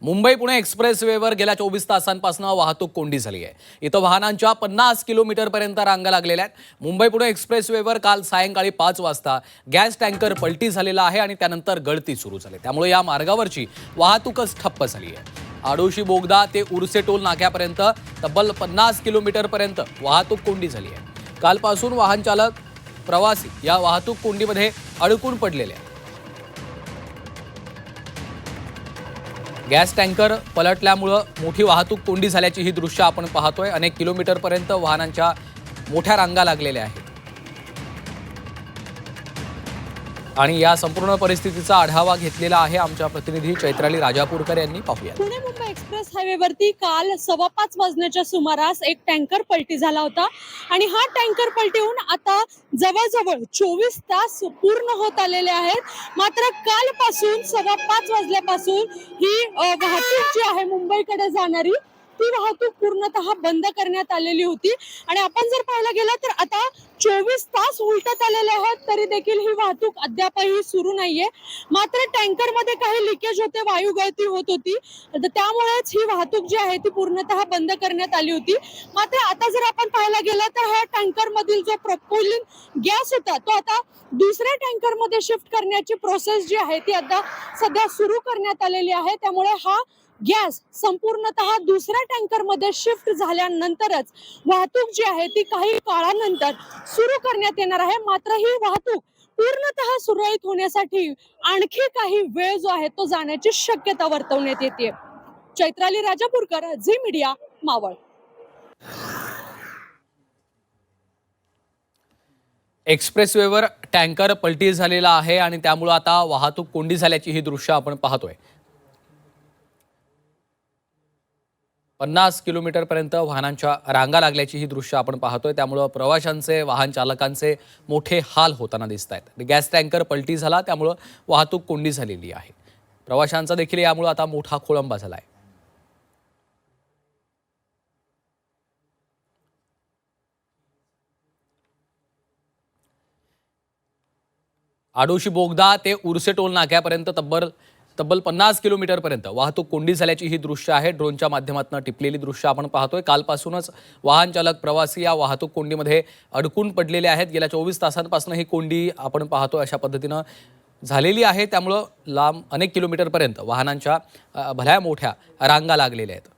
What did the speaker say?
मुंबई पुणे एक्सप्रेसवेवर गेल्या 24 तासांपासून वाहतूक कोंडी झाली आहे। इथं वाहनांच्या 50 किलोमीटरपर्यंत रांगा लागलेल्या आहेत। मुंबई पुणे एक्सप्रेसवेवर काल सायंकाळी 5 वाजता गॅस टँकर पलटी झालेला आहे आणि त्यानंतर गळती सुरू झाली। त्यामुळे या मार्गावरची वाहतूकच ठप्प झाली आहे। आडोशी बोगदा ते उर्से टोल नाक्यापर्यंत तब्बल 50 किलोमीटरपर्यंत वाहतूक कोंडी झाली आहे। कालपासून वाहन चालक प्रवासी या वाहतूक कोंडीमध्ये अडकून पडलेले आहेत। गॅस टँकर पलटल्यामुळे मोठी वाहतूक कोंडी झाल्याची ही दृश्य आपण पाहतोय। अनेक किलोमीटरपर्यंत वाहनांच्या मोठ्या रांगा लागलेल्या आहेत आणि या संपूर्ण परिस्थितीचा आढावा घेतलेला आहे आमच्या प्रतिनिधी चैत्राली राजापूरकर यांनी। पाहूया। पुणे मुंबई एक्सप्रेस हायवेवरती काल 5:15 वाजण्याच्या सुमारास एक टँकर पलटी झाला होता आणि हा टँकर पलटी होऊन आता जवळजवळ 24 तास पूर्ण होत आलेले आहेत। मात्र कालपासून 5:15 वाजल्यापासून ही वाहतूक जी आहे मुंबईकडे जाणारी ती वाहतूक पूर्णतः बंद करण्यात आलेली होती आणि आपण जर पाहायला गेलं तर आता 24 तास उलटत आलेले आहेत तरी देखील ही वाहतूक अद्यापही सुरू नाहीये। मात्र टँकर मध्ये काही लिकेज होते, वायू गळती होत होती, त्यामुळेच ही वाहतूक जी आहे ती पूर्णतः बंद करण्यात आली होती। मात्र आता जर आपण पाहायला गेलं तर ह्या टँकर मधील जो प्रोपिलिन गॅस होता तो आता दुसऱ्या टँकर मध्ये शिफ्ट करण्याची प्रोसेस जी आहे ती आता सध्या सुरू करण्यात आलेली आहे। त्यामुळे हा गॅस संपूर्णतः दुसऱ्या टँकर मध्ये शिफ्ट झाल्यानंतरच वाहतूक जी आहे ती काही काळानंतर सुरू करण्यात येणार आहे। मात्र ही वाहतूक पूर्णतः सुरळीत होण्यासाठी आणखी काही वेळ जो आहे तो जाण्याची शक्यता वर्तवण्यात येते। Chaitrali Rajapurkar, Zee media, Maval. एक्सप्रेसवेवर टँकर पलटी झालेला आहे आणि त्यामुळे आता वाहतूक कोंडी झाल्याची ही दृश्य आपण पाहतोय। 50 किलोमीटरपर्यंत वाहनांच्या रांगा लागल्याची ही दृश्य आपण पाहतोय। त्यामुळे प्रवाशांचे, वाहन चालकांचे मोठे हाल होताना दिसत आहेत। गॅस टँकर पलटी झाला त्यामुळे वाहतूक कोंडी झालेली आहे। प्रवाशांचा देखील यामुळे आता मोठा खोळंबा झाला आहे। आडोशी बोगदा ते उर्से टोल नाक्यापर्यंत तब्बल 50 किलोमीटरपर्यंत वाहतूक कोंडी झाल्याची ही दृश्य आहे। ड्रोनच्या माध्यमातून टिपलेली दृश्य आपण पाहतोय। कालपासूनच वाहन चालक, प्रवासी या वाहतूक कोंडीमध्ये अडकून पडलेले आहेत। गेल्या 24 तासांपासून ही कोंडी आपण पाहतोय अशा पद्धतीनं झालेली आहे। त्यामुळे लांब अनेक किलोमीटरपर्यंत वाहनांच्या भल्या मोठ्या रांगा लागलेल्या आहेत।